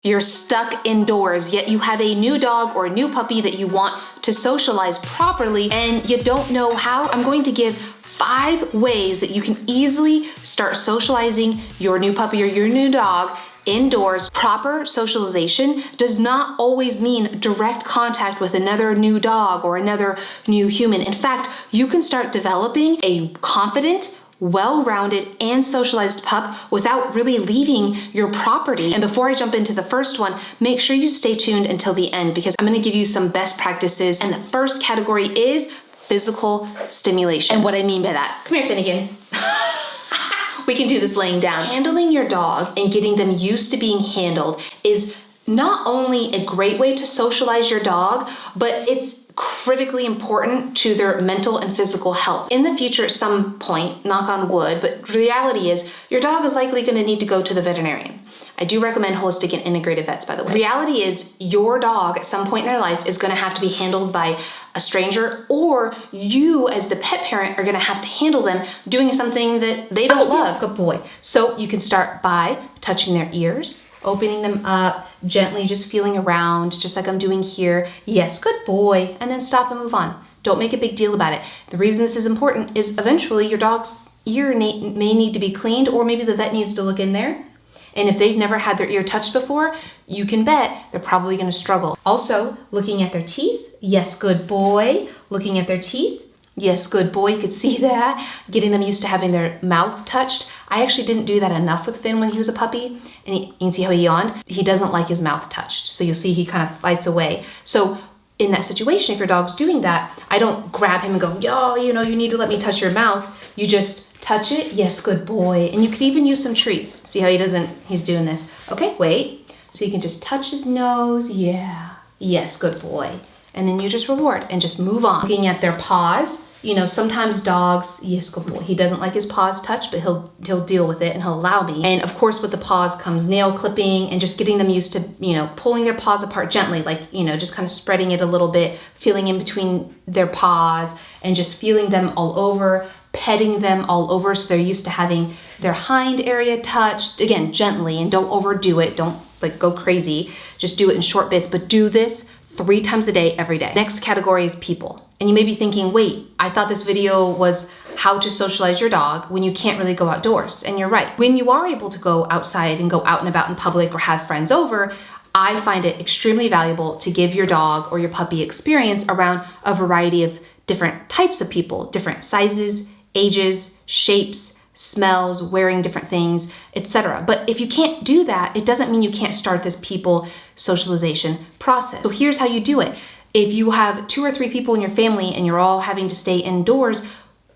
You're stuck indoors, yet you have a new dog or a new puppy that you want to socialize properly and you don't know how. I'm going to give 5 ways that you can easily start socializing your new puppy or your new dog indoors. Proper socialization does not always mean direct contact with another new dog or another new human. In fact, you can start developing a confident, well-rounded and socialized pup without really leaving your property. And before I jump into the first one, make sure you stay tuned until the end because I'm going to give you some best practices. And the first category is physical stimulation. And what I mean by that, come here, Finnegan. We can do this laying down. Handling your dog and getting them used to being handled is not only a great way to socialize your dog, but it's critically important to their mental and physical health. In the future, at some point, knock on wood, but reality is your dog is likely going to need to go to the veterinarian. I do recommend holistic and integrative vets, by the way. Reality is your dog at some point in their life is going to have to be handled by a stranger, or you as the pet parent are going to have to handle them doing something that they don't love. Good boy. So you can start by touching their ears, opening them up, gently just feeling around, just like I'm doing here. Yes, good boy. And then stop and move on. Don't make a big deal about it. The reason this is important is eventually your dog's ear may need to be cleaned, or maybe the vet needs to look in there. And if they've never had their ear touched before, you can bet they're probably going to struggle. Also, looking at their teeth. Yes, good boy. Looking at their teeth. Yes, good boy. You could see that. Getting them used to having their mouth touched. I actually didn't do that enough with Finn when he was a puppy. And you can see how he yawned. He doesn't like his mouth touched. So you'll see he kind of fights away. So in that situation, if your dog's doing that, I don't grab him and go, yo, you need to let me touch your mouth. You just touch it. Yes, good boy. And you could even use some treats. See how he's doing this. Okay, wait. So you can just touch his nose. Yeah. Yes, good boy. And then you just reward and just move on. Looking at their paws. Sometimes dogs, yes, good boy. He doesn't like his paws touched, but he'll deal with it and he'll allow me. And of course, with the paws comes nail clipping and just getting them used to, pulling their paws apart gently, like, just kind of spreading it a little bit, feeling in between their paws and just feeling them all over, petting them all over so they're used to having their hind area touched. Again, gently, and don't overdo it. Don't go crazy. Just do it in short bits, but do this 3 times a day, every day. Next category is people. And you may be thinking, wait, I thought this video was how to socialize your dog when you can't really go outdoors. And you're right. When you are able to go outside and go out and about in public or have friends over, I find it extremely valuable to give your dog or your puppy experience around a variety of different types of people, different sizes, ages, shapes, smells, wearing different things, etc. But if you can't do that, it doesn't mean you can't start this people socialization process. So here's how you do it. If you have 2 or 3 people in your family and you're all having to stay indoors,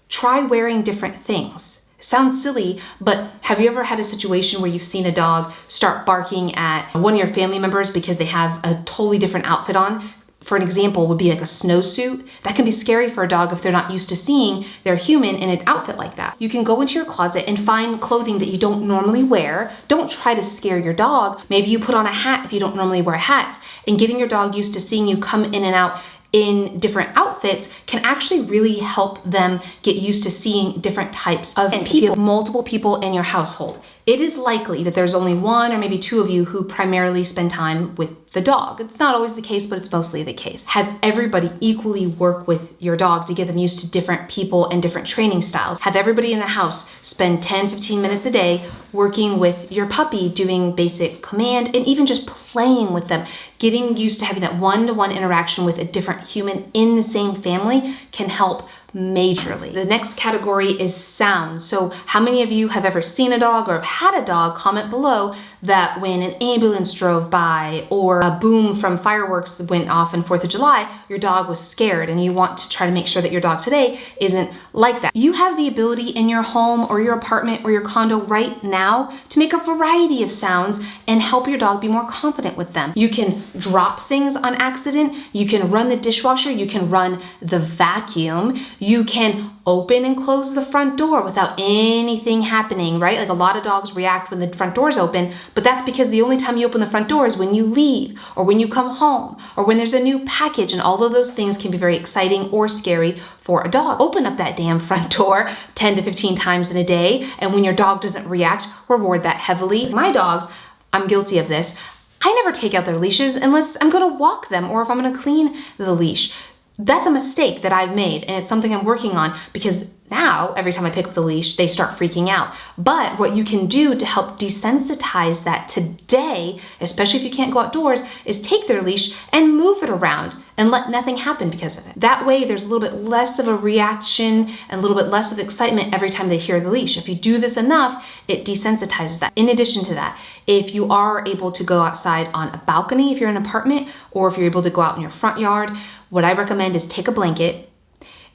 try wearing different things. It sounds silly, but have you ever had a situation where you've seen a dog start barking at one of your family members because they have a totally different outfit on? For an example, would be like a snowsuit. That can be scary for a dog if they're not used to seeing their human in an outfit like that. You can go into your closet and find clothing that you don't normally wear. Don't try to scare your dog. Maybe you put on a hat if you don't normally wear hats. And getting your dog used to seeing you come in and out in different outfits can actually really help them get used to seeing different types of people. If you have multiple people in your household, it is likely that there's only 1 or maybe 2 of you who primarily spend time with the dog. It's not always the case, but it's mostly the case. Have everybody equally work with your dog to get them used to different people and different training styles. Have everybody in the house spend 10-15 minutes a day working with your puppy, doing basic command and even just playing with them. Getting used to having that one-to-one interaction with a different human in the same family can help majorly. The next category is sound. So how many of you have ever seen a dog or have had a dog? Comment below that when an ambulance drove by or a boom from fireworks went off on 4th of July, your dog was scared, and you want to try to make sure that your dog today isn't like that. You have the ability in your home or your apartment or your condo right now to make a variety of sounds and help your dog be more confident with them. You can drop things on accident. You can run the dishwasher. You can run the vacuum. You can open and close the front door without anything happening, right? Like a lot of dogs react when the front door's open, but that's because the only time you open the front door is when you leave or when you come home or when there's a new package, and all of those things can be very exciting or scary for a dog. Open up that damn front door 10 to 15 times in a day, and when your dog doesn't react, reward that heavily. My dogs, I'm guilty of this. I never take out their leashes unless I'm gonna walk them or if I'm gonna clean the leash. That's a mistake that I've made, and it's something I'm working on, because now every time I pick up the leash, they start freaking out. But what you can do to help desensitize that today, especially if you can't go outdoors, is take their leash and move it around and let nothing happen because of it. That way there's a little bit less of a reaction and a little bit less of excitement every time they hear the leash. If you do this enough, it desensitizes that. In addition to that, if you are able to go outside on a balcony, if you're in an apartment, or if you're able to go out in your front yard, what I recommend is take a blanket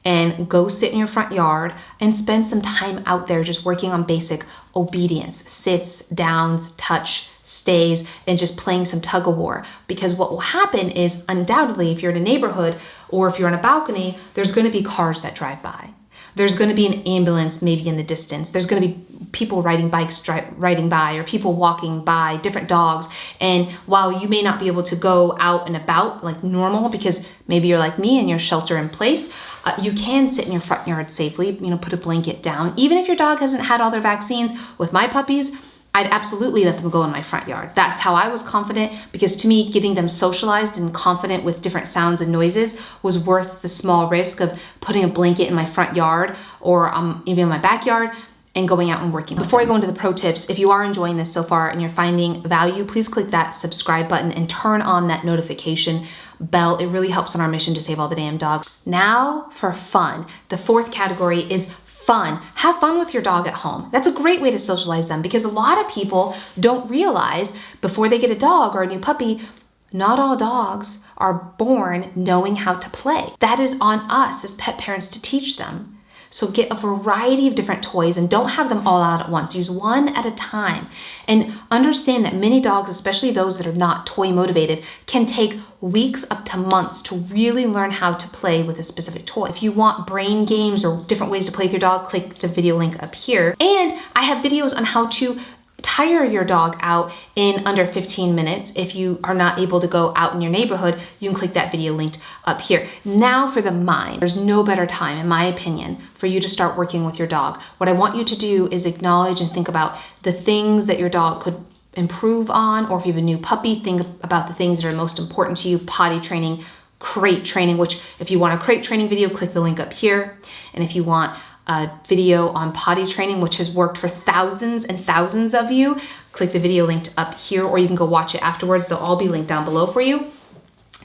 and go sit in your front yard and spend some time out there just working on basic obedience, sits, downs, touch, stays, and just playing some tug of war. Because what will happen is, undoubtedly, if you're in a neighborhood or if you're on a balcony, there's going to be cars that drive by. There's going to be an ambulance maybe in the distance. There's going to be people riding bikes riding by, or people walking by, different dogs. And while you may not be able to go out and about like normal, because maybe you're like me and you're shelter in place, you can sit in your front yard safely, put a blanket down. Even if your dog hasn't had all their vaccines, with my puppies, I'd absolutely let them go in my front yard. That's how I was confident, because to me, getting them socialized and confident with different sounds and noises was worth the small risk of putting a blanket in my front yard or even in my backyard and going out and working. Before I go into the pro tips, if you are enjoying this so far and you're finding value, please click that subscribe button and turn on that notification bell. It really helps on our mission to save all the damn dogs. Now for fun. The fourth category is fun. Have fun with your dog at home. That's a great way to socialize them, because a lot of people don't realize before they get a dog or a new puppy, not all dogs are born knowing how to play. That is on us as pet parents to teach them. So get a variety of different toys and don't have them all out at once. Use one at a time. And understand that many dogs, especially those that are not toy motivated, can take weeks up to months to really learn how to play with a specific toy. If you want brain games or different ways to play with your dog, click the video link up here. And I have videos on how to tire your dog out in under 15 minutes. If you are not able to go out in your neighborhood, you can click that video linked up here. Now for the mind. There's no better time, in my opinion, for you to start working with your dog. What I want you to do is acknowledge and think about the things that your dog could improve on, or if you have a new puppy, think about the things that are most important to you. Potty training, crate training, which if you want a crate training video, click the link up here. And if you want a video on potty training, which has worked for thousands and thousands of you, click the video linked up here, or you can go watch it afterwards. They'll all be linked down below for you.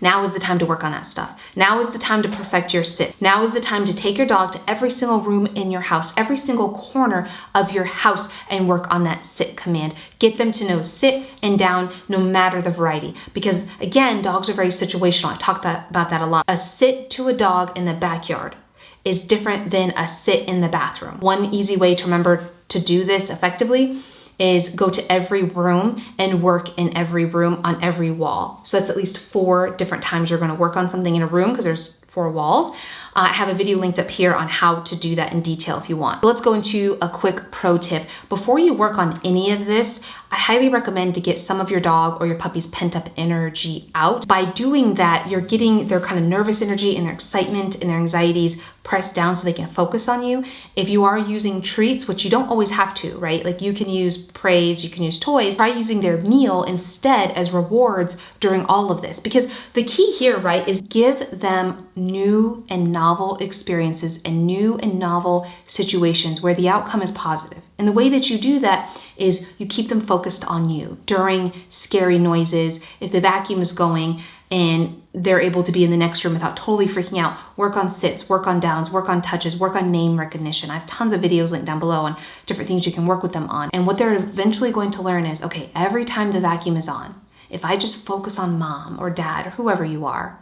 Now is the time to work on that stuff. Now is the time to perfect your sit. Now is the time to take your dog to every single room in your house, every single corner of your house, and work on that sit command. Get them to know sit and down, no matter the variety. Because again, dogs are very situational. I talked about that a lot. A sit to a dog in the backyard is different than a sit in the bathroom. One easy way to remember to do this effectively is go to every room and work in every room on every wall. So that's at least 4 different times you're gonna work on something in a room, because there's 4 walls. I have a video linked up here on how to do that in detail if you want. Let's go into a quick pro tip. Before you work on any of this, I highly recommend to get some of your dog or your puppy's pent up energy out. By doing that, you're getting their kind of nervous energy and their excitement and their anxieties pressed down so they can focus on you. If you are using treats, which you don't always have to, right? Like you can use praise, you can use toys, try using their meal instead as rewards during all of this. Because the key here, right, is give them new and novel experiences and new and novel situations where the outcome is positive. And the way that you do that is you keep them focused on you during scary noises. If the vacuum is going and they're able to be in the next room without totally freaking out, work on sits, work on downs, work on touches, work on name recognition. I have tons of videos linked down below on different things you can work with them on. And what they're eventually going to learn is, okay, every time the vacuum is on, if I just focus on mom or dad or whoever you are,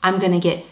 I'm gonna get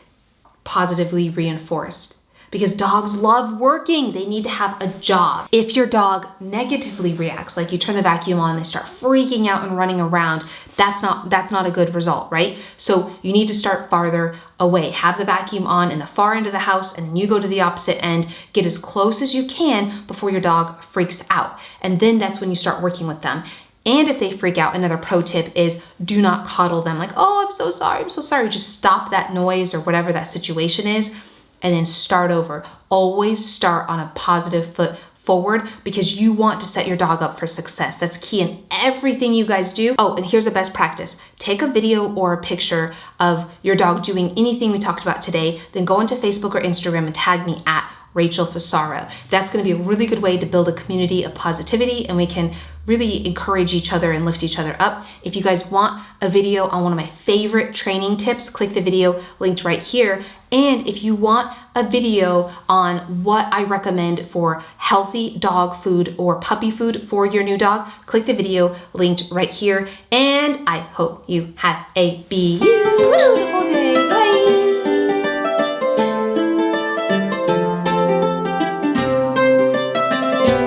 positively reinforced. Because dogs love working. They need to have a job. If your dog negatively reacts, like you turn the vacuum on, they start freaking out and running around, that's not a good result, right? So you need to start farther away. Have the vacuum on in the far end of the house, and then you go to the opposite end, get as close as you can before your dog freaks out. And then that's when you start working with them. And if they freak out, another pro tip is do not coddle them like, oh, I'm so sorry. Just stop that noise or whatever that situation is, and then start over. Always start on a positive foot forward because you want to set your dog up for success. That's key in everything you guys do. Oh, and here's a best practice. Take a video or a picture of your dog doing anything we talked about today, then go into Facebook or Instagram and tag me at RachelFusaro. That's going to be a really good way to build a community of positivity, and we can really encourage each other and lift each other up. If you guys want a video on one of my favorite training tips, click the video linked right here. And if you want a video on what I recommend for healthy dog food or puppy food for your new dog, click the video linked right here. And I hope you have a beautiful